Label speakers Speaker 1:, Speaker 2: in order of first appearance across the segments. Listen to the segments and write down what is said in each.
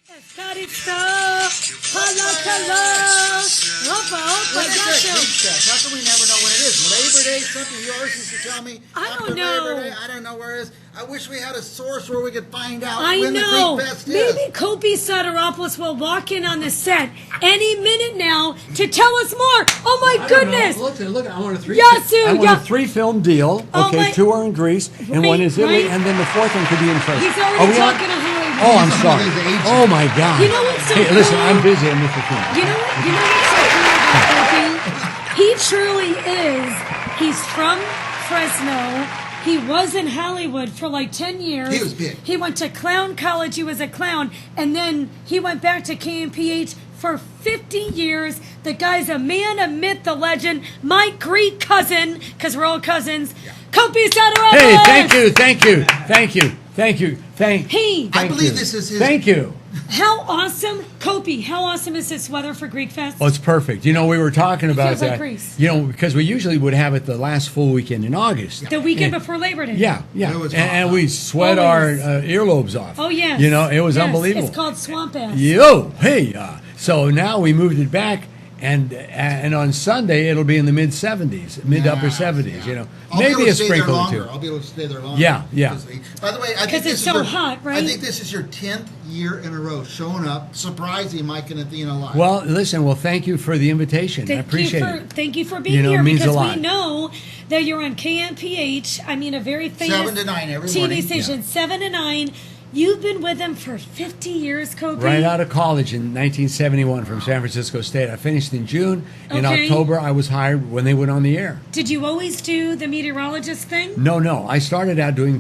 Speaker 1: Escarito, palakala, opa, opa,
Speaker 2: When is it
Speaker 1: gato.
Speaker 2: Greekfest? How come we never know when it is? Labor Day? Something yours used to tell me.
Speaker 1: I
Speaker 2: After
Speaker 1: don't know.
Speaker 2: Labor Day, I don't know where it is. I wish we had a source where we could find out
Speaker 1: I
Speaker 2: when
Speaker 1: know.
Speaker 2: the Greekfest is.
Speaker 1: Maybe Kopi Sotiropulos will walk in on the set any minute now to tell us more. Oh my goodness!
Speaker 3: Look, I want a three.
Speaker 1: Yasu,
Speaker 3: I want
Speaker 1: yeah.
Speaker 3: a three-film deal.
Speaker 1: Oh,
Speaker 3: Okay,
Speaker 1: my-
Speaker 3: two are in Greece and one is Italy,
Speaker 1: Right.
Speaker 3: and then the fourth one could be in France.
Speaker 1: He's
Speaker 3: Are
Speaker 1: already
Speaker 3: we on?
Speaker 1: talking to Hollywood.
Speaker 3: Oh, I'm
Speaker 2: He's
Speaker 3: sorry.
Speaker 2: somebody's agent.
Speaker 3: Oh my God.
Speaker 1: You know what's so
Speaker 3: Hey, listen,
Speaker 1: cool?
Speaker 3: I'm busy. I'm Mr. King.
Speaker 1: You know what's so cool about Kopi? He truly is. He's from Fresno. He was in Hollywood for like 10 years.
Speaker 2: He was big.
Speaker 1: He went to clown college. He was a clown. And then he went back to KMPH for 50 years. The guy's a man, a myth, a legend. My Greek cousin, because we're all cousins, Kopi Sotiropulos.
Speaker 3: Hey, thank you.
Speaker 2: I believe this is his.
Speaker 3: Thank you.
Speaker 1: How awesome, Kopi, how awesome is this weather for Greekfest?
Speaker 3: Well, it's perfect. You know, we were talking about
Speaker 1: feels like
Speaker 3: that.
Speaker 1: Greece.
Speaker 3: You know, because we usually would have it the last full weekend in August.
Speaker 1: The weekend
Speaker 3: And-
Speaker 1: before Labor Day.
Speaker 3: Yeah.
Speaker 2: It was
Speaker 3: And
Speaker 2: hot.
Speaker 3: we sweat
Speaker 1: Always.
Speaker 3: our earlobes off.
Speaker 1: Oh, yes.
Speaker 3: You know, it was
Speaker 1: Yes,
Speaker 3: unbelievable.
Speaker 1: It's called swamp ass.
Speaker 3: So now we moved it back, and on Sunday it'll be in the mid 70s, mid upper 70s. You know,
Speaker 2: I'll be able
Speaker 3: maybe
Speaker 2: to
Speaker 3: a
Speaker 2: stay there
Speaker 3: sprinkle or
Speaker 2: longer.
Speaker 3: two.
Speaker 2: I'll be able to stay there longer.
Speaker 3: Yeah.
Speaker 2: By the way, I think
Speaker 1: 'Cause
Speaker 2: this
Speaker 1: it's
Speaker 2: is
Speaker 1: so
Speaker 2: your,
Speaker 1: hot, right?
Speaker 2: I think this is your 10th year in a row showing up, surprising Mike and Athena live.
Speaker 3: Well, listen. Well, thank you for the invitation. I appreciate it.
Speaker 1: Thank you for being
Speaker 3: You know, it
Speaker 1: here
Speaker 3: means a
Speaker 1: because
Speaker 3: lot.
Speaker 1: we know that you're on KMPH. I mean, a very famous
Speaker 2: 7 to 9 every
Speaker 1: TV
Speaker 2: morning.
Speaker 1: station, 7 to 9. You've been with them for 50 years, Kopi.
Speaker 3: Right out of college in 1971 from San Francisco State. I finished in June. In
Speaker 1: Okay.
Speaker 3: October, I was hired when they went on the air.
Speaker 1: Did you always do the meteorologist thing?
Speaker 3: No. I started out doing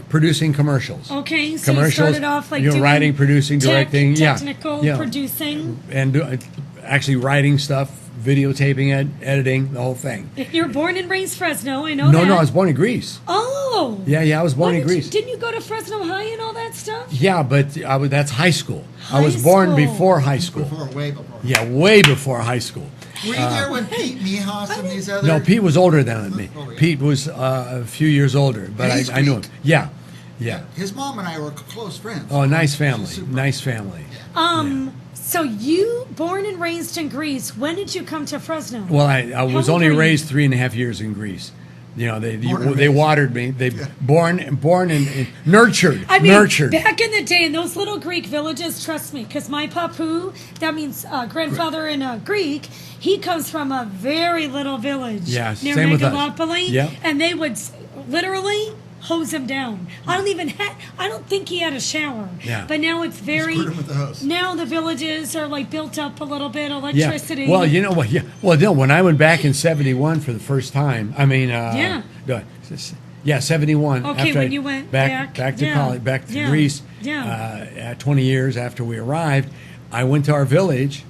Speaker 3: producing commercials.
Speaker 1: Okay, so
Speaker 3: Commercials,
Speaker 1: you started off like
Speaker 3: you know,
Speaker 1: doing
Speaker 3: writing, producing, directing,
Speaker 1: technical
Speaker 3: yeah.
Speaker 1: producing.
Speaker 3: And actually writing stuff, videotaping it, editing, the whole thing.
Speaker 1: You're born and raised Fresno. I know
Speaker 3: No,
Speaker 1: that.
Speaker 3: I was born in Greece.
Speaker 1: Oh.
Speaker 3: Yeah, I was born in
Speaker 1: Why
Speaker 3: Greece.
Speaker 1: Didn't you go to Fresno High and all that stuff?
Speaker 3: Yeah, but that's high school. I
Speaker 1: High
Speaker 3: was born
Speaker 1: school.
Speaker 3: before high school.
Speaker 2: way before.
Speaker 3: Yeah, way before high school.
Speaker 2: Were you there when Pete Mihas and these other?
Speaker 3: No, Pete was older than me.
Speaker 2: Oh, yeah.
Speaker 3: Pete was a few years older, but
Speaker 2: And he's
Speaker 3: I knew him.
Speaker 2: Greek.
Speaker 3: Yeah.
Speaker 2: His mom and I were close friends.
Speaker 3: Oh, nice family.
Speaker 2: She's super-
Speaker 3: Nice family.
Speaker 1: So you born and raised in Greece. When did you come to Fresno?
Speaker 3: Well, I was
Speaker 1: old
Speaker 3: only
Speaker 1: were you?
Speaker 3: raised 3.5 years in Greece. You know, they
Speaker 2: and
Speaker 3: they
Speaker 2: raised.
Speaker 3: watered me. They born and nurtured.
Speaker 1: I mean,
Speaker 3: nurtured.
Speaker 1: back in the day, in those little Greek villages, trust me, because my papu, that means grandfather in Greek, he comes from a very little village
Speaker 3: Yeah,
Speaker 1: near
Speaker 3: same with us.
Speaker 1: Megalopoli,
Speaker 3: Yep.
Speaker 1: and they would literally hose him down. I don't think he had a shower.
Speaker 3: Yeah.
Speaker 1: But now it's very.
Speaker 2: Squirt him with the hose.
Speaker 1: Now the villages are like built up a little bit,
Speaker 3: Yeah.
Speaker 1: electricity.
Speaker 3: Well, you know what? Yeah. Well, no. When I went back in '71 for the first time, I mean, yeah, '71.
Speaker 1: Okay,
Speaker 3: after
Speaker 1: when
Speaker 3: I-
Speaker 1: you went
Speaker 3: back to
Speaker 1: yeah,
Speaker 3: college, back to
Speaker 1: yeah,
Speaker 3: Greece.
Speaker 1: yeah.
Speaker 3: 20 years after we arrived, I went to our village.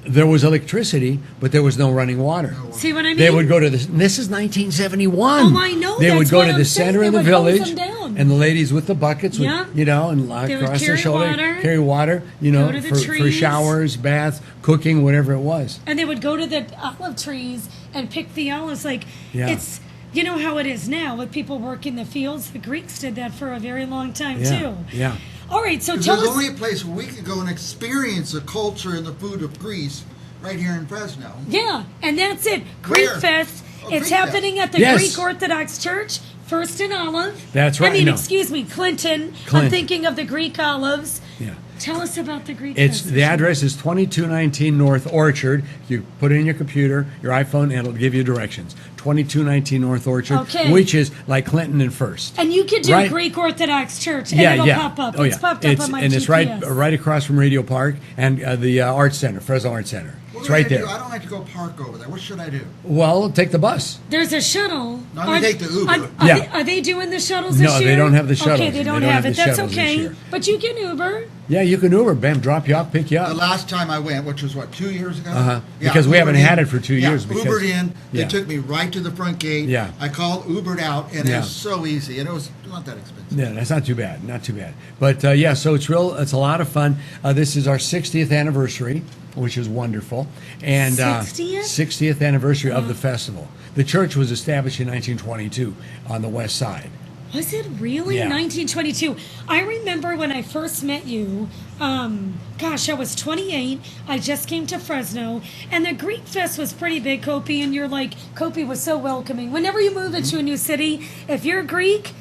Speaker 3: There was electricity, but there was no running water.
Speaker 1: See what I mean?
Speaker 3: They would go to this. This is 1971.
Speaker 1: Oh, I know,
Speaker 3: They would
Speaker 1: that's
Speaker 3: go
Speaker 1: what
Speaker 3: to
Speaker 1: I'm
Speaker 3: the
Speaker 1: saying,
Speaker 3: center
Speaker 1: they
Speaker 3: of the
Speaker 1: would hose
Speaker 3: village,
Speaker 1: them down.
Speaker 3: and the ladies with the buckets would,
Speaker 1: Yeah.
Speaker 3: you know, and lie
Speaker 1: They would
Speaker 3: across their
Speaker 1: carry
Speaker 3: shoulder,
Speaker 1: water,
Speaker 3: carry water, you know,
Speaker 1: go to the
Speaker 3: for
Speaker 1: trees.
Speaker 3: showers, baths, cooking, whatever it was.
Speaker 1: And they would go to the olive trees and pick the olives. Like,
Speaker 3: Yeah.
Speaker 1: it's, you know how it is now with people working the fields. The Greeks did that for a very long time,
Speaker 3: Yeah,
Speaker 1: too.
Speaker 3: yeah.
Speaker 1: All right, so
Speaker 2: There's
Speaker 1: tell us.
Speaker 2: only a place where we could go and experience the culture and the food of Greece right here in Fresno.
Speaker 1: Yeah, and that's it.
Speaker 2: Where?
Speaker 1: Greekfest.
Speaker 2: Oh,
Speaker 1: It's
Speaker 2: Greekfest.
Speaker 1: happening at the
Speaker 3: Yes.
Speaker 1: Greek Orthodox Church, First and Olive.
Speaker 3: That's
Speaker 1: I
Speaker 3: right,
Speaker 1: mean,
Speaker 3: no.
Speaker 1: excuse me, Clinton. I'm
Speaker 3: Clinton.
Speaker 1: thinking of the Greek olives.
Speaker 3: Yeah.
Speaker 1: Tell us about the Greek
Speaker 3: It's
Speaker 1: Fest.
Speaker 3: the address is 2219 North Orchard. You put it in your computer, your iPhone, and it'll give you directions. 2219 North Orchard,
Speaker 1: Okay.
Speaker 3: which is like Clinton and First.
Speaker 1: And you could do
Speaker 3: Right.
Speaker 1: Greek Orthodox Church, and it'll pop up.
Speaker 3: Oh,
Speaker 1: It's
Speaker 3: yeah.
Speaker 1: popped up on my
Speaker 3: and
Speaker 1: GPS.
Speaker 3: it's right across from Radio Park and the Arts Center, Fresno Arts Center.
Speaker 2: What
Speaker 3: It's
Speaker 2: do I
Speaker 3: right
Speaker 2: do?
Speaker 3: there.
Speaker 2: I don't like to go park over there. What should I do?
Speaker 3: Well, take the bus.
Speaker 1: There's a shuttle.
Speaker 2: No, we take the Uber.
Speaker 3: Yeah.
Speaker 1: Are they doing the shuttles
Speaker 3: No,
Speaker 1: this
Speaker 3: they
Speaker 1: year?
Speaker 3: don't have the shuttles.
Speaker 1: Okay, they don't have it.
Speaker 3: the
Speaker 1: That's
Speaker 3: shuttles this
Speaker 1: okay.
Speaker 3: year.
Speaker 1: But you can Uber.
Speaker 3: Yeah, you can Uber, bam, drop you off, pick you
Speaker 2: The
Speaker 3: up.
Speaker 2: last time I went, which was what, 2 years ago?
Speaker 3: Because we haven't
Speaker 2: Ubered
Speaker 3: had
Speaker 2: in.
Speaker 3: it for 2 years because-
Speaker 2: Ubered in. They
Speaker 3: Yeah.
Speaker 2: took me right to the front gate.
Speaker 3: Yeah.
Speaker 2: I called, Ubered out, and it
Speaker 3: Yeah.
Speaker 2: was so easy, and it was not that expensive.
Speaker 3: Yeah, that's not too bad. Not too bad. But yeah, so it's a lot of fun. This is our 60th anniversary, which is wonderful. And
Speaker 1: 60th?
Speaker 3: 60th anniversary of the festival. The church was established in 1922 on the west side.
Speaker 1: Was it really
Speaker 3: Yeah.
Speaker 1: 1922? I remember when I first met you, gosh, I was 28. I just came to Fresno, and the Greek Fest was pretty big, Kopi. And Kopi was so welcoming. Whenever you move into a new city, if you're Greek,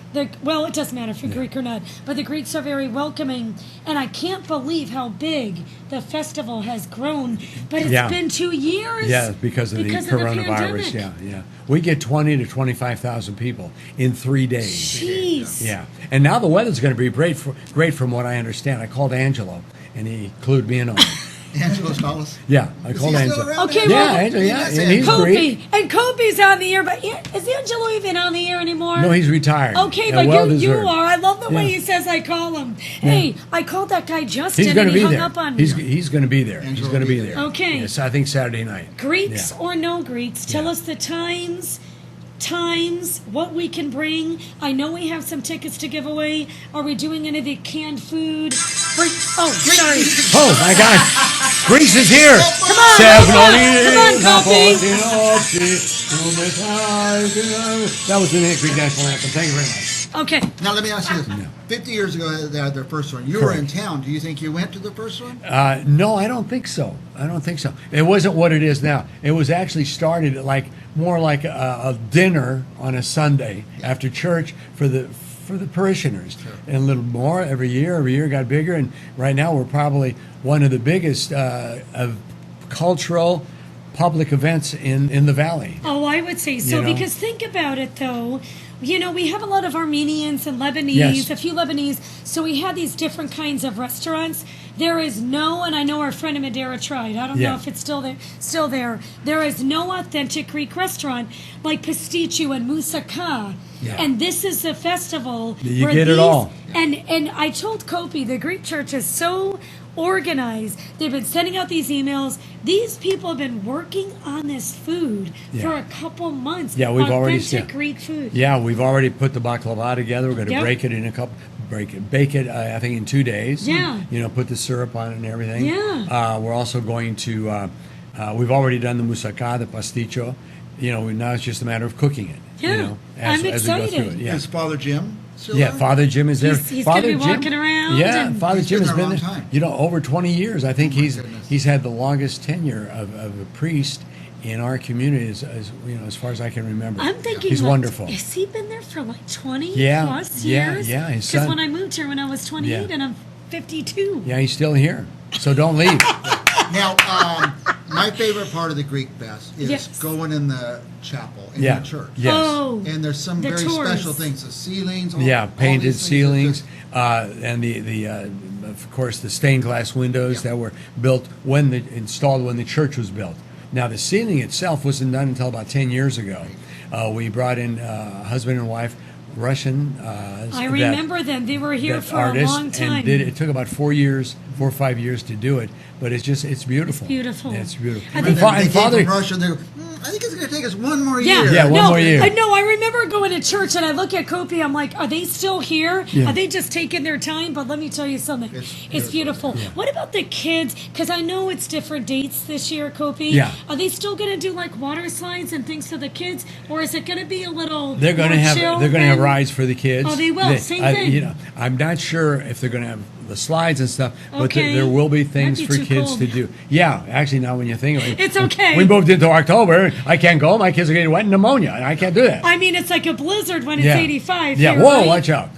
Speaker 1: well, it doesn't matter if you're Greek or not, but the Greeks are very welcoming. And I can't believe how big the festival has grown. But it's been 2 years.
Speaker 3: Yeah, because of the coronavirus.
Speaker 1: pandemic.
Speaker 3: We get 20 to 25,000 people in 3 days.
Speaker 1: Jeez.
Speaker 3: Yeah, and now the weather's going to be great from what I understand. I called Angelo, and he clued me in on it.
Speaker 2: Angelo Stallis.
Speaker 3: Yeah, I called Angelo.
Speaker 1: Okay,
Speaker 3: Yeah,
Speaker 1: well,
Speaker 3: Angelo, and he's great.
Speaker 1: Kopi. And Kopi's on the air, but is Angelo even on the air anymore?
Speaker 3: No, he's retired.
Speaker 1: Okay,
Speaker 3: And
Speaker 1: but
Speaker 3: well
Speaker 1: you
Speaker 3: deserved.
Speaker 1: are. I love the way
Speaker 3: Yeah.
Speaker 1: he says I call him. Hey, I called that guy Justin,
Speaker 3: He's going
Speaker 1: and
Speaker 3: to
Speaker 1: he
Speaker 3: be
Speaker 1: hung
Speaker 3: there.
Speaker 1: up on me.
Speaker 3: He's going to be there. He's
Speaker 2: Angelo
Speaker 3: going to
Speaker 2: will
Speaker 3: be
Speaker 2: be
Speaker 3: there.
Speaker 2: there.
Speaker 1: Okay.
Speaker 3: Yes, I think Saturday night.
Speaker 1: Greeks
Speaker 3: Yeah.
Speaker 1: or no Greeks, tell
Speaker 3: Yeah.
Speaker 1: us the times, what we can bring. I know we have some tickets to give away. Are we doing any of the canned food? Sorry.
Speaker 3: Oh my God! Greece is here.
Speaker 1: Come on,
Speaker 3: That was the Greek national anthem. Thank you very much.
Speaker 1: Okay.
Speaker 2: Now let me ask you this: 50 years ago, they had their first one. You were in town. Do you think you went to the first one?
Speaker 3: No, I don't think so. It wasn't what it is now. It was actually started more like a dinner on a Sunday after church for the parishioners, and a little more every year. Every year got bigger, and right now we're probably one of the biggest of cultural public events in the valley.
Speaker 1: Oh, I would say so,
Speaker 3: You know?
Speaker 1: because think about it, though. We have a lot of Armenians and Lebanese,
Speaker 3: Yes.
Speaker 1: a few Lebanese, so we have these different kinds of restaurants. There is no, and I know our friend in Madeira tried, I don't know if it's still there, there is no authentic Greek restaurant like pasticcio and moussaka.
Speaker 3: Yeah.
Speaker 1: And this is the festival
Speaker 3: You
Speaker 1: where
Speaker 3: get it all.
Speaker 1: And I told Kopi, the Greek church is so organized. They've been sending out these emails. These people have been working on this food for a couple months.
Speaker 3: Yeah, we've already
Speaker 1: authentic Greek food.
Speaker 3: Yeah, we've already put the baklava together. We're going to
Speaker 1: Yep.
Speaker 3: bake it. I think in 2 days.
Speaker 1: Yeah.
Speaker 3: Put the syrup on it and everything.
Speaker 1: Yeah.
Speaker 3: We're also going to. We've already done the moussaka, the pasticcio. Now it's just a matter of cooking it.
Speaker 1: Yeah.
Speaker 3: As
Speaker 1: I'm
Speaker 3: we go through
Speaker 1: excited.
Speaker 3: it. Yeah.
Speaker 2: Is Father Jim still
Speaker 3: Yeah,
Speaker 2: there?
Speaker 3: Father Jim is there.
Speaker 1: He's
Speaker 3: Father
Speaker 1: gonna be
Speaker 3: Jim,
Speaker 1: walking around
Speaker 3: Yeah,
Speaker 1: and-
Speaker 3: Father
Speaker 2: He's
Speaker 3: Jim
Speaker 2: been
Speaker 3: has
Speaker 2: there a
Speaker 3: been
Speaker 2: long
Speaker 3: there.
Speaker 2: time.
Speaker 3: Over 20 years. I think
Speaker 2: my goodness.
Speaker 3: he's had the longest tenure of a priest in our community, as far as I can remember.
Speaker 1: I'm thinking
Speaker 3: he's wonderful.
Speaker 1: Has he been there for like 20
Speaker 3: Yeah,
Speaker 1: plus
Speaker 3: yeah,
Speaker 1: years?
Speaker 3: yeah, his
Speaker 1: Because
Speaker 3: son-
Speaker 1: when I moved here when I was 28
Speaker 3: Yeah.
Speaker 1: and I'm 52.
Speaker 3: Yeah, he's still here. So don't leave.
Speaker 2: Now, my favorite part of the Greek Fest is
Speaker 1: Yes.
Speaker 2: going in the chapel in
Speaker 3: Yeah.
Speaker 2: the church.
Speaker 3: Yes.
Speaker 1: Oh,
Speaker 2: And there's some
Speaker 1: The
Speaker 2: very
Speaker 1: tours.
Speaker 2: special things, the ceilings. All
Speaker 3: Yeah, painted
Speaker 2: these things that
Speaker 3: ceilings,
Speaker 2: just-
Speaker 3: and the of course the stained glass windows that were built installed when the church was built. Now the ceiling itself wasn't done until about 10 years ago. We brought in husband and wife, Russian.
Speaker 1: I remember them. They were here for a long time.
Speaker 3: And it took about 4 or 5 years to do it, but it's beautiful.
Speaker 1: beautiful.
Speaker 3: Yeah, it's beautiful.
Speaker 1: I
Speaker 2: And
Speaker 1: think-
Speaker 2: then they
Speaker 3: And
Speaker 2: came
Speaker 3: Father,
Speaker 2: from Russia, and they go, I think it's going to take us one more
Speaker 1: Yeah,
Speaker 2: year.
Speaker 3: Yeah, one more year.
Speaker 1: I remember going to church and I look at Kopi. I'm like, are they still here?
Speaker 3: Yeah.
Speaker 1: Are they just taking their time? But let me tell you something. It's beautiful. What about the kids? Because I know it's different dates this year, Kopi.
Speaker 3: Yeah.
Speaker 1: Are they still going to do like water slides and things for the kids, or is it going to be a little?
Speaker 3: They're going to
Speaker 1: more
Speaker 3: have
Speaker 1: chill
Speaker 3: have
Speaker 1: and-
Speaker 3: rides for the kids.
Speaker 1: Oh, they will. Same thing.
Speaker 3: I'm not sure if they're going to have the slides and stuff, but
Speaker 1: Okay.
Speaker 3: there will be things
Speaker 1: Might
Speaker 3: for
Speaker 1: be too
Speaker 3: kids
Speaker 1: cold.
Speaker 3: to do. Yeah, actually, now when you think of it,
Speaker 1: It's okay.
Speaker 3: We moved into October. I can't go. My kids are getting wet and pneumonia, and I can't do that.
Speaker 1: I mean, it's like a blizzard when it's
Speaker 3: yeah.
Speaker 1: 85.
Speaker 3: Yeah.
Speaker 1: Here,
Speaker 3: Whoa!
Speaker 1: right?
Speaker 3: Watch out!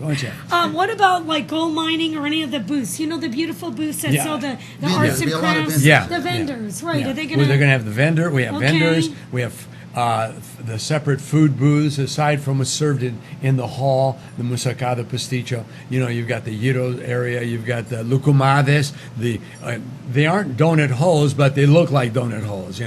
Speaker 1: What about like gold mining or any of the booths? You know, the beautiful booths that
Speaker 3: Yeah.
Speaker 1: sell the
Speaker 2: Yeah,
Speaker 1: arts
Speaker 2: there'll
Speaker 1: and
Speaker 2: be a lot of
Speaker 1: crafts.
Speaker 2: vendors.
Speaker 3: Yeah.
Speaker 1: The vendors, right?
Speaker 3: Yeah.
Speaker 1: Are they
Speaker 3: Well,
Speaker 1: going
Speaker 3: they're going to have the vendor. We have
Speaker 1: Okay.
Speaker 3: vendors. We have the separate food booths aside from what's served in the hall, the moussaka, the pasticcio. You've got the gyros area. You've got the lucumades. They aren't donut holes, but they look like donut holes.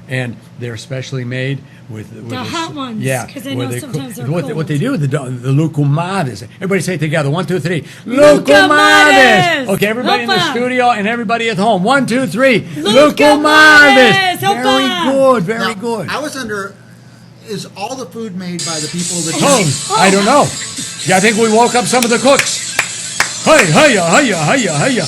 Speaker 3: And they're specially made with
Speaker 1: The hot ones,
Speaker 3: Yeah,
Speaker 1: 'cause I
Speaker 3: where
Speaker 1: know
Speaker 3: they
Speaker 1: sometimes they're
Speaker 3: what
Speaker 1: cold.
Speaker 3: they do with the lucumades. Everybody say it together. 1, 2, 3.
Speaker 1: Lucumades!
Speaker 3: Okay, everybody in the
Speaker 1: Hoppa!
Speaker 3: studio and everybody at home. 1, 2, 3.
Speaker 1: Lucumades!
Speaker 3: Very
Speaker 1: Hoppa!
Speaker 3: good. Very
Speaker 2: Now,
Speaker 3: good.
Speaker 2: I was under. Is all the food made by the people of the
Speaker 3: Oh,
Speaker 2: church?
Speaker 3: I don't know. Yeah, I think we woke up some of the cooks. Hiya, hiya, hiya, hiya.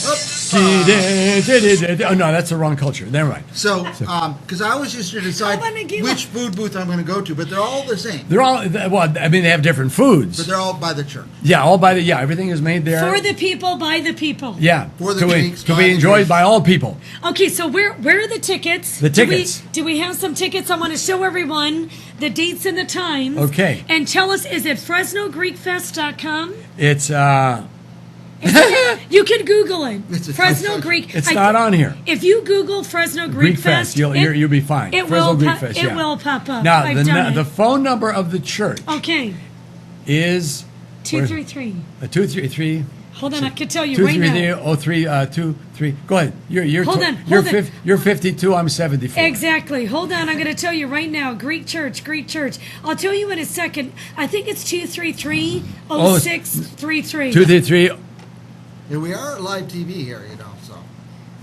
Speaker 3: Oh no, that's the wrong culture. Never mind.
Speaker 2: So, because I was just to decide which food booth I'm going to go to, but they're all the same.
Speaker 3: They're all well. I mean, they have different foods.
Speaker 2: But they're all by the church.
Speaker 3: Yeah, all by the everything is made there
Speaker 1: For the people, by the people.
Speaker 3: Yeah,
Speaker 2: For the Greeks,
Speaker 3: to
Speaker 2: by
Speaker 3: be
Speaker 2: the
Speaker 3: enjoyed
Speaker 2: Greeks.
Speaker 3: by all people.
Speaker 1: Okay, so where are the tickets?
Speaker 3: The tickets.
Speaker 1: Do we have some tickets? I want to show everyone the dates and the times.
Speaker 3: Okay.
Speaker 1: And tell us, is it FresnoGreekFest.com?
Speaker 3: It's
Speaker 1: You can Google it.
Speaker 2: It's a-
Speaker 1: Fresno Greek.
Speaker 3: it's not on here.
Speaker 1: If you Google Fresno Greek
Speaker 3: Greekfest,
Speaker 1: Fest,
Speaker 3: you'll be fine.
Speaker 1: It
Speaker 3: Fresno
Speaker 1: will.
Speaker 3: Greekfest,
Speaker 1: It
Speaker 3: yeah.
Speaker 1: will pop up.
Speaker 3: Now
Speaker 1: I've done
Speaker 3: the
Speaker 1: it.
Speaker 3: phone number of the church
Speaker 1: Okay.
Speaker 3: is
Speaker 1: 233.
Speaker 3: 233.
Speaker 1: Hold on, I can tell you right now.
Speaker 3: 233. Go ahead. You're
Speaker 1: Hold on, hold on.
Speaker 3: You're 52. I'm 74.
Speaker 1: Exactly. Hold on, I'm going to tell you right now. Greek Church. I'll tell you in a second. I think it's 233-0633.
Speaker 3: 233.
Speaker 2: Yeah, we are live TV here, so.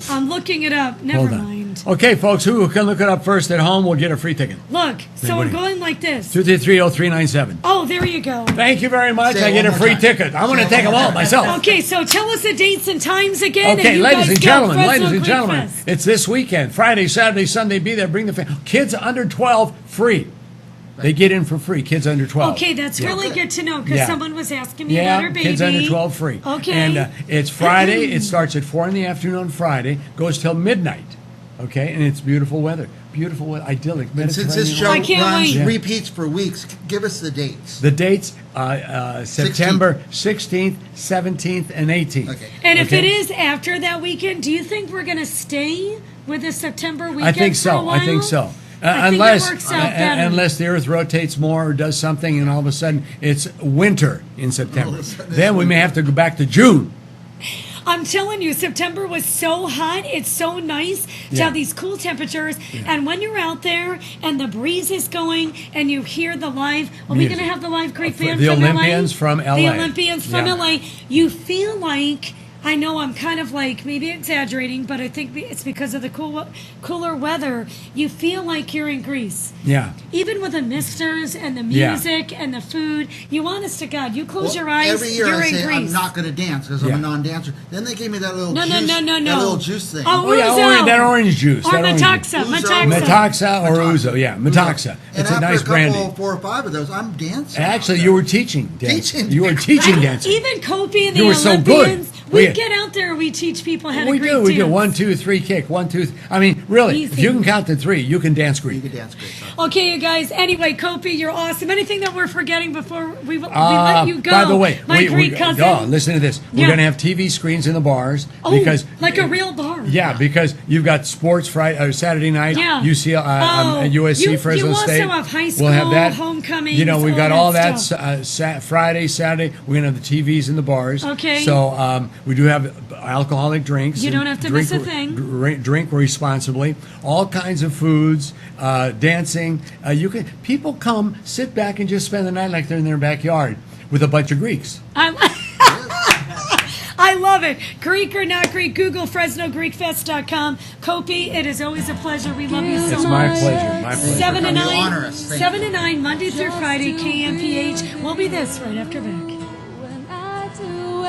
Speaker 1: I'm looking it up. Never
Speaker 3: Hold on.
Speaker 1: mind.
Speaker 3: Okay, folks, who can look it up first at home will get a free ticket.
Speaker 1: Look, so
Speaker 3: what
Speaker 1: I'm
Speaker 3: do you-
Speaker 1: going like this.
Speaker 3: 233-0397.
Speaker 1: Oh, there you go.
Speaker 3: Thank you very much.
Speaker 2: Say it
Speaker 3: I get a
Speaker 2: one more
Speaker 3: free
Speaker 2: time.
Speaker 3: ticket. I'm going to
Speaker 2: Say it
Speaker 3: take them
Speaker 2: one
Speaker 3: all
Speaker 2: more time.
Speaker 3: myself.
Speaker 1: Okay, so tell us the dates and times again.
Speaker 3: Okay,
Speaker 1: and you
Speaker 3: ladies
Speaker 1: guys
Speaker 3: and
Speaker 1: go
Speaker 3: gentlemen,
Speaker 1: Fresno Greek Fest.
Speaker 3: it's this weekend, Friday, Saturday, Sunday. Be there, bring the family. Kids under 12, free. They get in for free. Kids under 12.
Speaker 1: Okay, that's really good to know because
Speaker 3: Yeah.
Speaker 1: someone was asking me about her baby.
Speaker 3: kids under 12 free.
Speaker 1: Okay.
Speaker 3: And it's Friday. It starts at 4 in the afternoon on Friday, goes till midnight. Okay, and it's beautiful weather. Beautiful weather, idyllic.
Speaker 2: And since this
Speaker 3: Mediterranean
Speaker 2: show
Speaker 1: I can't
Speaker 2: runs,
Speaker 1: wait.
Speaker 2: repeats for weeks, give us the dates.
Speaker 3: The dates, September 16th, 17th, and 18th.
Speaker 2: Okay.
Speaker 1: And if
Speaker 3: Okay.
Speaker 1: it is after that weekend, do you think we're going to stay with the September weekend
Speaker 3: I think
Speaker 1: for a
Speaker 3: so.
Speaker 1: while?
Speaker 3: I think so.
Speaker 1: I think that works out better.
Speaker 3: Unless the Earth rotates more or does something, and all of a sudden it's winter in September.
Speaker 2: All of a sudden it's
Speaker 3: Then we may
Speaker 2: winter.
Speaker 3: have to go back to June.
Speaker 1: I'm telling you, September was so hot. It's so nice to
Speaker 3: Yeah.
Speaker 1: have these cool temperatures. And when you're out there and the breeze is going and you hear the live, are we
Speaker 3: Music.
Speaker 1: going to have the live Greek
Speaker 3: For
Speaker 1: band
Speaker 3: the
Speaker 1: from
Speaker 3: Olympians
Speaker 1: LA?
Speaker 3: from LA.
Speaker 1: The Olympians from
Speaker 3: Yeah.
Speaker 1: LA. You feel like, I know I'm kind of like maybe exaggerating, but I think it's because of the cooler weather. You feel like you're in Greece.
Speaker 3: Yeah.
Speaker 1: Even with the misters and the
Speaker 3: Yeah.
Speaker 1: music and the food, you honest to God, you close your eyes,
Speaker 2: Every year
Speaker 1: you're
Speaker 2: I
Speaker 1: in
Speaker 2: say
Speaker 1: Greece.
Speaker 2: I'm not going to dance because I'm
Speaker 3: Yeah.
Speaker 2: a non-dancer. Then they gave me that little
Speaker 1: No, no,
Speaker 2: juice,
Speaker 1: no, no, no.
Speaker 2: that little juice thing.
Speaker 1: Oh,
Speaker 3: Oh, yeah,
Speaker 1: Ouzo.
Speaker 3: that orange juice.
Speaker 1: Or
Speaker 3: that orange juice.
Speaker 1: Metaxa.
Speaker 2: Ouzo.
Speaker 3: Metaxa or
Speaker 2: Metaxa.
Speaker 3: Ouzo. Yeah, Metaxa.
Speaker 2: And
Speaker 3: It's a
Speaker 2: after
Speaker 3: nice
Speaker 2: a couple,
Speaker 3: brandy.
Speaker 2: 4 or 5 of those, I'm dancing.
Speaker 3: Actually,
Speaker 2: out
Speaker 3: you
Speaker 2: there.
Speaker 3: were teaching dancing.
Speaker 2: Teaching.
Speaker 3: You were teaching dancing.
Speaker 1: Even Kopi and the
Speaker 3: You were so good.
Speaker 1: Olympians, we
Speaker 3: We-
Speaker 1: get out there, we teach people how to
Speaker 3: We
Speaker 1: Greek
Speaker 3: do. We do.
Speaker 1: dance.
Speaker 3: 1, 2, 3, kick. 1, 2. I mean, really, if
Speaker 1: Easy.
Speaker 3: you can count to 3, you can dance
Speaker 2: You
Speaker 3: Greek.
Speaker 2: could dance great.
Speaker 1: Okay, you guys. Anyway, Kopi, you're awesome. Anything that we're forgetting before we let you go?
Speaker 3: By the way,
Speaker 1: my Greek cousin.
Speaker 3: oh, listen to this. We're
Speaker 1: Yeah.
Speaker 3: going to have TV screens in the bars
Speaker 1: Oh,
Speaker 3: because
Speaker 1: like a real bar.
Speaker 3: yeah, because you've got sports Friday or Saturday night.
Speaker 1: Yeah.
Speaker 3: UCL,
Speaker 1: Oh,
Speaker 3: USC,
Speaker 1: you
Speaker 3: Fresno
Speaker 1: also
Speaker 3: State.
Speaker 1: have high
Speaker 3: We'll have
Speaker 1: school,
Speaker 3: that.
Speaker 1: homecomings,
Speaker 3: You know, we've got
Speaker 1: all
Speaker 3: all
Speaker 1: that
Speaker 3: that. Friday, Saturday. We're going to have the TVs in the bars.
Speaker 1: Okay.
Speaker 3: So we do have alcoholic drinks.
Speaker 1: You
Speaker 3: and
Speaker 1: don't have to miss a thing.
Speaker 3: Drink responsibly. All kinds of foods, dancing. People come, sit back, and just spend the night like they're in their backyard with a bunch of Greeks.
Speaker 1: I love it. Greek or not Greek, Google FresnoGreekFest.com. Kopi, it is always a pleasure. We love you so
Speaker 3: It's
Speaker 1: much.
Speaker 3: my pleasure. My pleasure.
Speaker 1: 7 to
Speaker 2: You
Speaker 1: 9.
Speaker 2: honor us. Thank
Speaker 1: 7
Speaker 2: you.
Speaker 1: to 9, Monday through Friday, KMPH. We'll be this right after back.
Speaker 4: When I do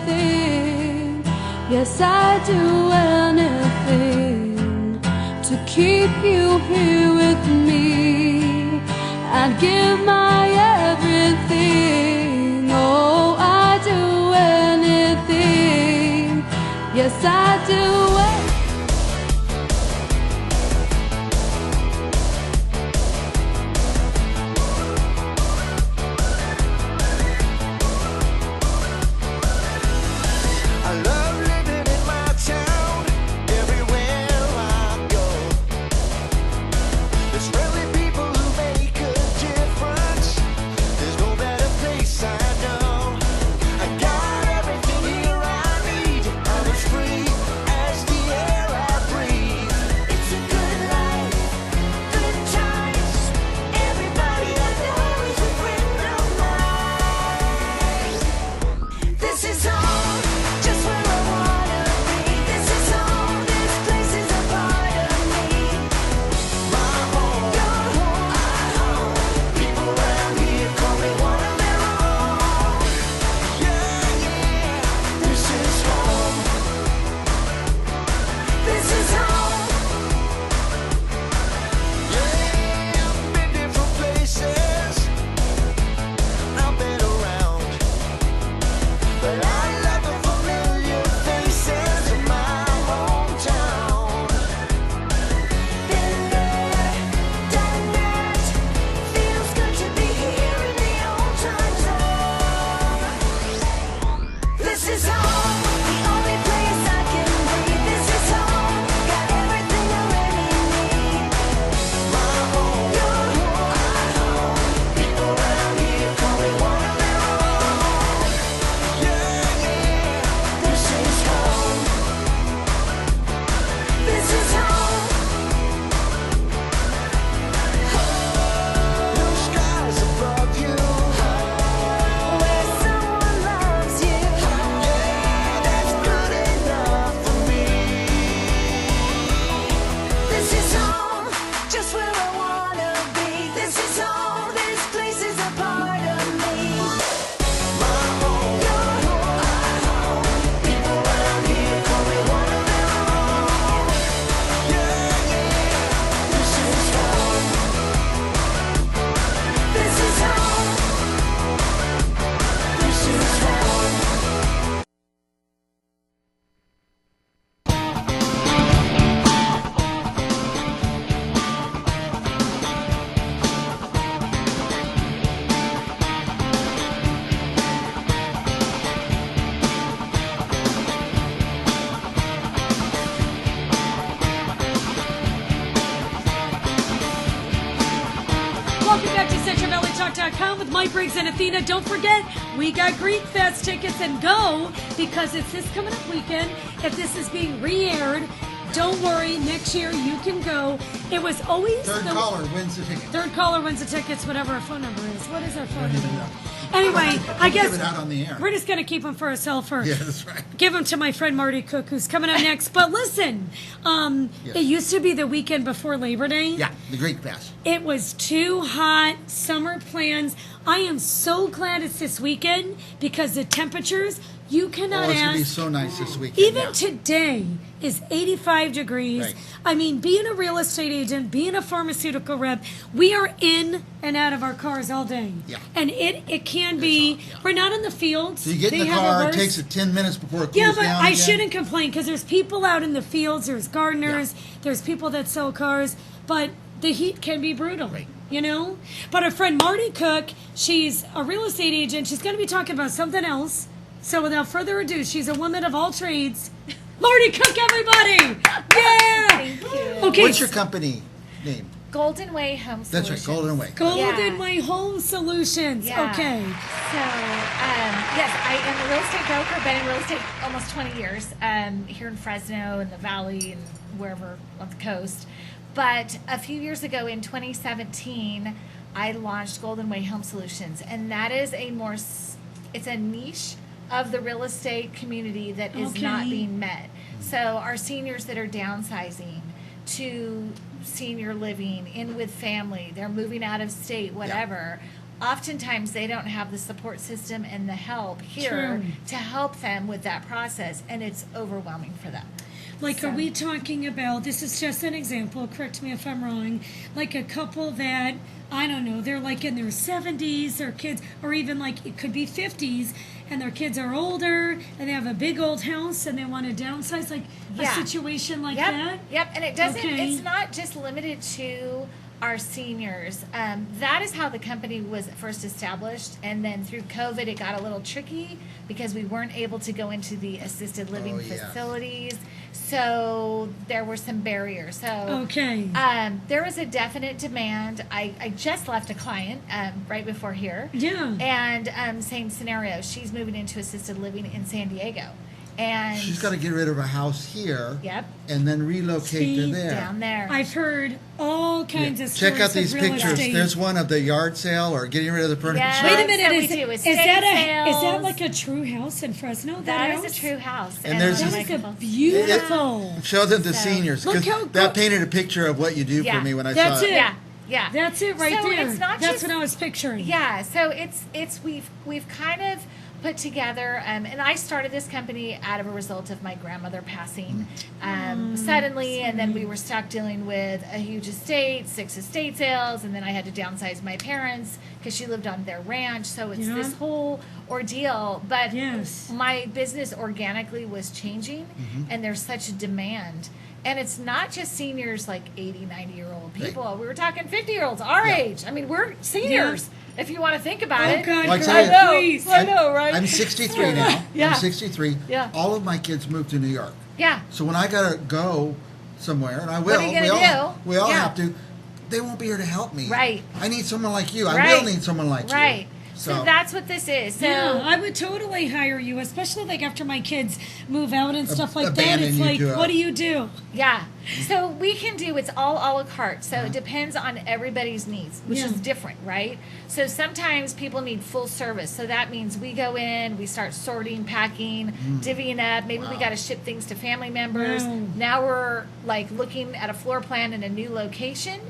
Speaker 4: anything, yes, I do anything to keep you here with me. I'd give my everything. Oh, I do anything. Yes, I do anything.
Speaker 5: I love living in my town, everywhere I go. There's friendly people who make a difference. There's no better place I know. I got everything here I need. I'm as free as
Speaker 1: CentralValleyTalk.com with Mike Briggs and Athena. Don't forget, we got Greekfest tickets, and go, because it's this coming up weekend. If this is being re-aired, don't worry, next year you can go. It was always
Speaker 2: Third caller wins the ticket.
Speaker 1: Third caller wins the tickets, whatever our phone number is. What is our phone number? Anyway, I guess
Speaker 2: Give it out on the air.
Speaker 1: we're just going to keep them for ourselves first.
Speaker 2: Yeah, that's right.
Speaker 1: Give them to my friend Marti Cook, who's coming up next. But listen,
Speaker 2: Yes.
Speaker 1: it used to be the weekend before Labor Day.
Speaker 2: Yeah, the Greekfest.
Speaker 1: It was too hot. Summer plans. I am so glad it's this weekend because the temperatures, you cannot
Speaker 2: Oh, it's going to be
Speaker 1: ask.
Speaker 2: so nice this weekend.
Speaker 1: Even
Speaker 2: yeah.
Speaker 1: today is 85 degrees.
Speaker 2: Right.
Speaker 1: I mean, being a real estate agent, being a pharmaceutical rep, we are in and out of our cars all day.
Speaker 2: Yeah.
Speaker 1: And it can be,
Speaker 2: hot, yeah.
Speaker 1: we're not in the fields.
Speaker 2: So you get in
Speaker 1: They
Speaker 2: the
Speaker 1: have
Speaker 2: car, it
Speaker 1: worse.
Speaker 2: takes it 10 minutes before it cools
Speaker 1: Yeah, but
Speaker 2: down
Speaker 1: I
Speaker 2: again.
Speaker 1: shouldn't complain because there's people out in the fields, there's gardeners, there's people that sell cars, but the heat can be brutal.
Speaker 2: Right.
Speaker 1: You know? But our friend Marti Cook, she's a real estate agent. She's going to be talking about something else. So without further ado, she's a woman of all trades. Marti Cook, everybody! Yeah!
Speaker 6: Thank you.
Speaker 1: Okay.
Speaker 2: What's your company name?
Speaker 6: Golden Way Home
Speaker 2: That's
Speaker 6: Solutions.
Speaker 2: right, Golden Way.
Speaker 1: Golden
Speaker 6: Yeah.
Speaker 1: Way Home Solutions.
Speaker 6: Yeah.
Speaker 1: Okay.
Speaker 6: So, yes, I am a real estate broker. Been in real estate almost 20 years here in Fresno, in the Valley, and wherever on the coast. But a few years ago, in 2017, I launched Golden Way Home Solutions, and that is it's a niche of the real estate community that is not
Speaker 1: Okay.
Speaker 6: being met. So our seniors that are downsizing to senior living, in with family, they're moving out of state, whatever. Oftentimes they don't have the support system and the help here
Speaker 1: True.
Speaker 6: to help them with that process, and it's overwhelming for them.
Speaker 1: Like,
Speaker 6: So-
Speaker 1: are we talking about, this is just an example, correct me if I'm wrong, like a couple that, I don't know, they're like in their 70s, their kids, or even like it could be 50s, and their kids are older, and they have a big old house, and they want to downsize, like
Speaker 6: Yeah.
Speaker 1: a situation like
Speaker 6: Yep,
Speaker 1: that?
Speaker 6: yep, and it doesn't.
Speaker 1: Okay.
Speaker 6: It's not just limited to our seniors. That is how the company was first established, and then through COVID, it got a little tricky because we weren't able to go into the assisted living
Speaker 2: Oh, yeah.
Speaker 6: facilities. So there were some barriers. So
Speaker 1: Okay.
Speaker 6: there was a definite demand. I just left a client right before here.
Speaker 1: Yeah.
Speaker 6: And same scenario. She's moving into assisted living in San Diego. And
Speaker 2: She's got to get rid of a house here
Speaker 6: Yep.
Speaker 2: and then relocate to
Speaker 1: See,
Speaker 2: there.
Speaker 6: down there.
Speaker 1: I've heard all kinds of stories
Speaker 2: Check out these
Speaker 1: of real
Speaker 2: pictures.
Speaker 1: estate.
Speaker 2: There's one of the yard sale or getting rid of the furniture.
Speaker 6: Yeah.
Speaker 1: Wait a minute,
Speaker 6: So we
Speaker 1: is
Speaker 6: do
Speaker 1: is
Speaker 6: estate
Speaker 1: that
Speaker 6: sales.
Speaker 1: like a true house in Fresno?
Speaker 6: That
Speaker 1: house?
Speaker 6: is a true house.
Speaker 2: And there's
Speaker 1: That
Speaker 2: this-
Speaker 1: is a beautiful.
Speaker 2: Show them the
Speaker 6: So-
Speaker 2: seniors
Speaker 1: Look
Speaker 2: because
Speaker 1: how
Speaker 2: that painted a picture of what you do
Speaker 6: Yeah.
Speaker 2: for me when I
Speaker 1: That's
Speaker 2: saw
Speaker 1: it.
Speaker 6: Yeah, yeah.
Speaker 1: That's it right
Speaker 6: So
Speaker 1: there.
Speaker 6: it's not
Speaker 1: That's
Speaker 6: just-
Speaker 1: what I was picturing.
Speaker 6: Yeah, so it's we've kind of put together, and I started this company out of a result of my grandmother passing suddenly, and then we were stuck dealing with a huge estate, 6 estate sales, and then I had to downsize my parents because she lived on their ranch. So it's
Speaker 1: Yeah.
Speaker 6: this whole ordeal. But
Speaker 1: Yes.
Speaker 6: my business organically was changing, and there's such a demand. And it's not just seniors like 80, 90-year-old people. We were talking 50-year-olds, our age. I mean, we're seniors, if you want to think about
Speaker 1: Oh,
Speaker 6: it.
Speaker 1: God,
Speaker 2: Well, I
Speaker 1: girl,
Speaker 2: tell you-
Speaker 6: I know.
Speaker 1: please.
Speaker 6: I know, right?
Speaker 2: I'm 63 now.
Speaker 6: Yeah.
Speaker 2: I'm 63.
Speaker 6: Yeah.
Speaker 2: All of my kids moved to New York.
Speaker 6: Yeah.
Speaker 2: So when I gotta go somewhere, and I will,
Speaker 6: are you gonna
Speaker 2: we all
Speaker 6: do? Yeah.
Speaker 2: have to. They won't be here to help me.
Speaker 6: Right.
Speaker 2: I need someone like you. I
Speaker 6: Right.
Speaker 2: will need someone like
Speaker 6: Right.
Speaker 2: you.
Speaker 6: So that's what this is. So
Speaker 1: Yeah, I would totally hire you, especially like after my kids move out and stuff like that.
Speaker 2: abandon
Speaker 1: It's
Speaker 2: you
Speaker 1: like,
Speaker 2: to a-
Speaker 1: what do you do?
Speaker 6: yeah. So we can do, it's all a la carte. So it depends on everybody's needs, which
Speaker 1: Yeah.
Speaker 6: is different, right? So sometimes people need full service. So that means we go in, we start sorting, packing, divvying up. Maybe we got to ship things to family members.
Speaker 1: Wow.
Speaker 6: Now we're like looking at a floor plan in a new location.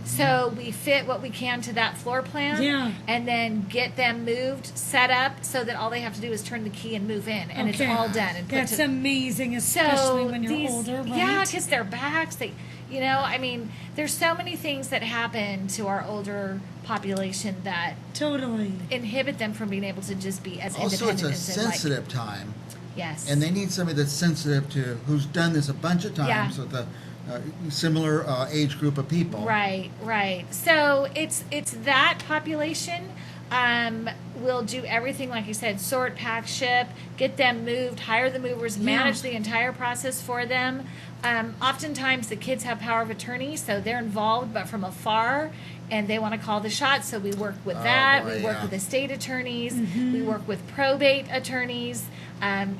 Speaker 6: So we fit what we can to that floor plan,
Speaker 1: Yeah.
Speaker 6: and then get them moved, set up, so that all they have to do is turn the key and move in, and
Speaker 1: Okay.
Speaker 6: it's all done. And put
Speaker 1: That's
Speaker 6: to,
Speaker 1: amazing, especially
Speaker 6: so
Speaker 1: when you're
Speaker 6: these,
Speaker 1: older, right?
Speaker 6: yeah, because their backs, I mean, there's so many things that happen to our older population that
Speaker 1: Totally.
Speaker 6: inhibit them from being able to just be as
Speaker 2: Also, it's
Speaker 6: independent
Speaker 2: a
Speaker 6: as they'd like.
Speaker 2: sensitive time,
Speaker 6: Yes.
Speaker 2: and they need somebody that's sensitive to who's done this a bunch of times
Speaker 6: Yeah.
Speaker 2: with a similar age group of people.
Speaker 6: Right, right. So it's that population. We'll do everything, like you said, sort, pack, ship, get them moved, hire the movers, manage the entire process for them. Oftentimes the kids have power of attorney, so they're involved, but from afar, and they want to call the shots, so we work with that.
Speaker 2: boy,
Speaker 6: We work
Speaker 2: yeah.
Speaker 6: with estate attorneys. We work with probate attorneys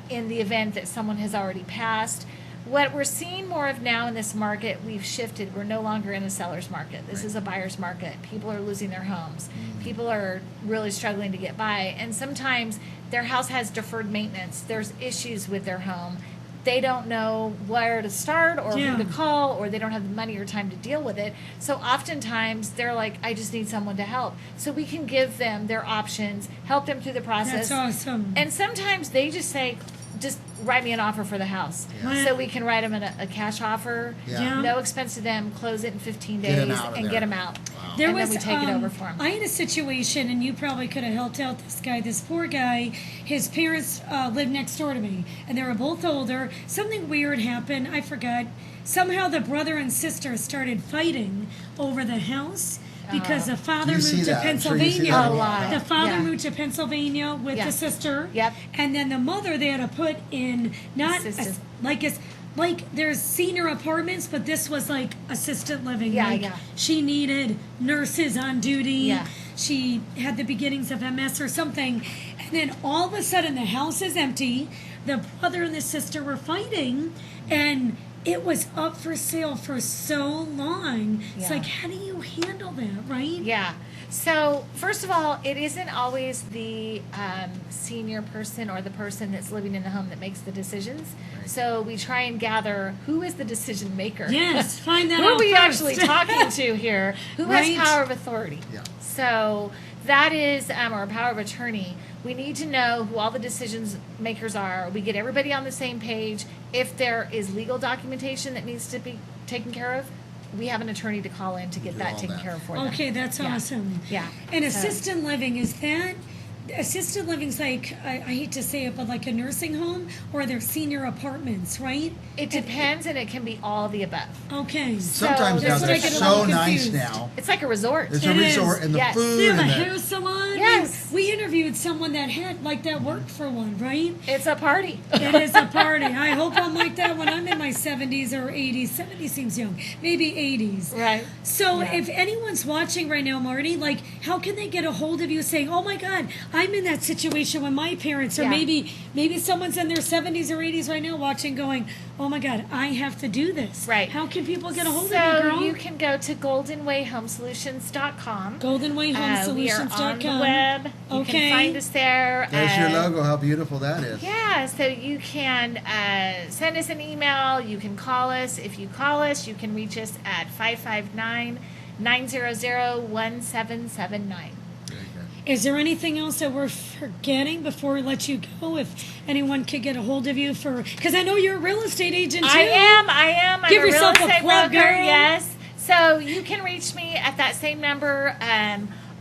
Speaker 6: in the event that someone has already passed. What we're seeing more of now in this market, we've shifted. We're no longer in a seller's market. This is a buyer's market. People are losing their homes. People are really struggling to get by. And sometimes their house has deferred maintenance. There's issues with their home. They don't know where to start or who to call, or they don't have the money or time to deal with it. So oftentimes they're like, I just need someone to help. So we can give them their options, help them through the process.
Speaker 1: That's awesome.
Speaker 6: And sometimes they just say, just write me an offer for the house.
Speaker 1: Yeah.
Speaker 6: So we can write them a cash offer,
Speaker 2: Yeah.
Speaker 6: no expense to them, close it in 15
Speaker 2: Get 'em
Speaker 6: days,
Speaker 2: out of
Speaker 6: and
Speaker 2: there.
Speaker 6: get them out.
Speaker 1: There
Speaker 6: and
Speaker 1: was,
Speaker 6: then we take it over for them.
Speaker 1: I had a situation, and you probably could have helped out this guy. This poor guy, his parents lived next door to me, and they were both older. Something weird happened. I forgot. Somehow the brother and sister started fighting over the house because the father
Speaker 2: You see
Speaker 1: moved to
Speaker 2: that. I'm sure you see
Speaker 1: Pennsylvania.
Speaker 2: that
Speaker 6: a lot.
Speaker 1: The father
Speaker 6: Yeah.
Speaker 1: moved to Pennsylvania with
Speaker 6: Yeah.
Speaker 1: the sister.
Speaker 6: Yep.
Speaker 1: And then the mother they had to put in not
Speaker 6: Assisted.
Speaker 1: like there's senior apartments, but this was like assisted living.
Speaker 6: Yeah,
Speaker 1: like
Speaker 6: yeah.
Speaker 1: she needed nurses on duty.
Speaker 6: Yeah.
Speaker 1: She had the beginnings of MS or something. And then all of a sudden the house is empty. The brother and the sister were fighting, and it was up for sale for so long. It's
Speaker 6: Yeah.
Speaker 1: like, how do you handle that, right?
Speaker 6: Yeah. So, first of all, it isn't always the senior person or the person that's living in the home that makes the decisions. So, we try and gather who is the decision maker.
Speaker 1: Yes, find that
Speaker 6: Who
Speaker 1: out
Speaker 6: are we
Speaker 1: first.
Speaker 6: actually talking to here? Who
Speaker 1: Right.
Speaker 6: has power of authority?
Speaker 2: Yeah.
Speaker 6: So, that is, or power of attorney. We need to know who all the decisions makers are. We get everybody on the same page. If there is legal documentation that needs to be taken care of, we have an attorney to call in to get
Speaker 2: Do
Speaker 6: that
Speaker 2: all
Speaker 6: taken
Speaker 2: that.
Speaker 6: care of for them.
Speaker 1: Okay, that's
Speaker 6: Yeah.
Speaker 1: awesome.
Speaker 6: Yeah.
Speaker 1: And
Speaker 6: So-
Speaker 1: assisted living, is that assisted living's like I hate to say it, but like a nursing home, or they're senior apartments, right?
Speaker 6: It depends, and it can be all of the above.
Speaker 1: Okay.
Speaker 2: Sometimes
Speaker 6: that's
Speaker 2: now
Speaker 6: what I
Speaker 2: they're
Speaker 6: get a
Speaker 2: so
Speaker 1: little
Speaker 2: nice
Speaker 1: confused.
Speaker 2: now.
Speaker 6: It's like a resort.
Speaker 2: It's
Speaker 1: It
Speaker 2: a
Speaker 1: is.
Speaker 2: resort, and the
Speaker 6: Yes.
Speaker 1: They
Speaker 2: food
Speaker 1: have a
Speaker 2: and
Speaker 1: hair salon.
Speaker 6: Yes.
Speaker 1: We interviewed someone that had like that worked for one, right?
Speaker 6: It's a party.
Speaker 1: It is a party. I hope I'm like that when I'm in my 70s or 80s. 70 seems young. Maybe 80s.
Speaker 6: Right.
Speaker 1: So
Speaker 6: Yeah.
Speaker 1: if anyone's watching right now, Marty, like how can they get a hold of you saying, "Oh my God, I'm in that situation with my parents," or
Speaker 6: Yeah.
Speaker 1: maybe someone's in their 70s or 80s right now watching going, "Oh my God, I have to do this."
Speaker 6: Right.
Speaker 1: How can people get a hold
Speaker 6: So
Speaker 1: of you, girl?
Speaker 6: you can go to goldenwayhomesolutions.com.
Speaker 1: GoldenWayHomesolutions.com.
Speaker 6: We are on the web. You
Speaker 1: Okay.
Speaker 6: can find us there.
Speaker 2: there's your logo. How beautiful that is.
Speaker 6: Yeah, so you can send us an email. You can call us. If you call us, you can reach us at 559-900-1779.
Speaker 2: Very good.
Speaker 1: Is there anything else that we're forgetting before we let you go? If anyone could get a hold of you because I know you're a real estate agent too.
Speaker 6: I am. I'm
Speaker 1: Give
Speaker 6: a real
Speaker 1: yourself a
Speaker 6: estate
Speaker 1: plug,
Speaker 6: broker.
Speaker 1: girl.
Speaker 6: Yes. So you can reach me at that same number.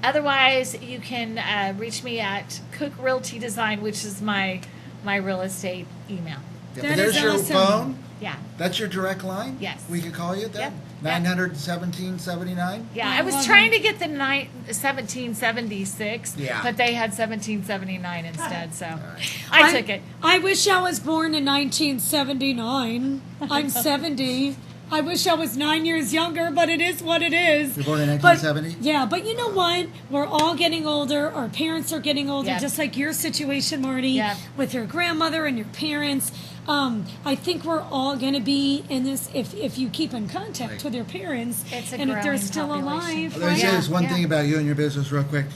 Speaker 6: Otherwise, you can reach me at Cook Realty Design, which is my real estate email.
Speaker 2: Yeah,
Speaker 1: That
Speaker 2: but there's
Speaker 1: is
Speaker 2: your
Speaker 1: awesome.
Speaker 2: phone.
Speaker 6: Yeah.
Speaker 2: That's your direct line?
Speaker 6: Yes.
Speaker 2: We can call you at that?
Speaker 6: Yep.
Speaker 2: 917-79?
Speaker 6: Yeah,
Speaker 1: I
Speaker 6: I was
Speaker 1: love
Speaker 6: trying
Speaker 1: it.
Speaker 6: to get the 1776,
Speaker 2: Yeah.
Speaker 6: but they had 1779 instead, so I took it.
Speaker 1: I wish I was born in 1979. I'm 70. I wish I was 9 years younger, but it is what it is.
Speaker 2: You're born in
Speaker 1: But-
Speaker 2: 1970?
Speaker 1: Yeah, but you know what? We're all getting older. Our parents are getting older,
Speaker 6: Yep.
Speaker 1: just like your situation, Marty,
Speaker 6: Yep.
Speaker 1: with your grandmother and your parents. I think we're all going to be in this if you keep in contact
Speaker 2: Right.
Speaker 1: with your parents
Speaker 6: It's a
Speaker 1: and if they're
Speaker 6: growing
Speaker 1: still
Speaker 6: population.
Speaker 1: alive.
Speaker 2: Let me say
Speaker 6: Yeah,
Speaker 2: this one
Speaker 6: yeah.
Speaker 2: thing about you and your business real quick.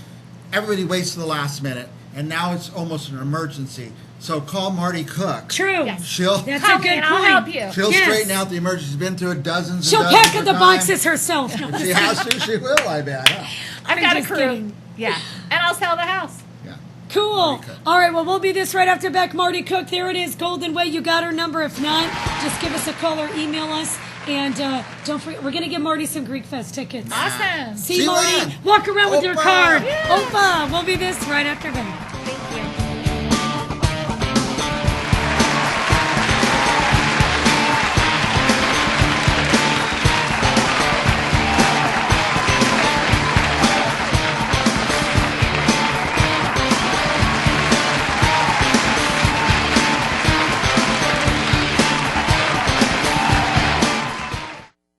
Speaker 2: Everybody waits to the last minute, and now it's almost an emergency. So call Marti Cook.
Speaker 1: True.
Speaker 6: Yes.
Speaker 2: She'll
Speaker 1: That's
Speaker 6: Call
Speaker 1: a
Speaker 6: me
Speaker 1: good
Speaker 6: and
Speaker 1: point.
Speaker 6: I'll help you.
Speaker 2: she'll
Speaker 1: Yes.
Speaker 2: straighten out the emergency. She's been through it dozens
Speaker 1: She'll
Speaker 2: and dozens
Speaker 1: pack up
Speaker 2: of
Speaker 1: the
Speaker 2: times.
Speaker 1: boxes herself. No,
Speaker 2: If she has to, she will, I bet. Yeah.
Speaker 6: I've
Speaker 1: I'm
Speaker 6: got a
Speaker 1: just
Speaker 6: crew.
Speaker 1: kidding.
Speaker 6: Yeah, and I'll sell the house.
Speaker 2: Yeah.
Speaker 1: Cool.
Speaker 2: Marti Cook.
Speaker 1: All right, well, we'll be this right after back. Marti Cook, there it is, Golden Way. You got her number. If not, just give us a call or email us. And don't forget, we're going to give Marty some Greekfest tickets.
Speaker 6: Awesome.
Speaker 1: See
Speaker 2: See
Speaker 1: Marty.
Speaker 2: when?
Speaker 1: Walk around with your
Speaker 2: Opa.
Speaker 1: card.
Speaker 6: Yeah.
Speaker 1: Opa. We'll be this right after back.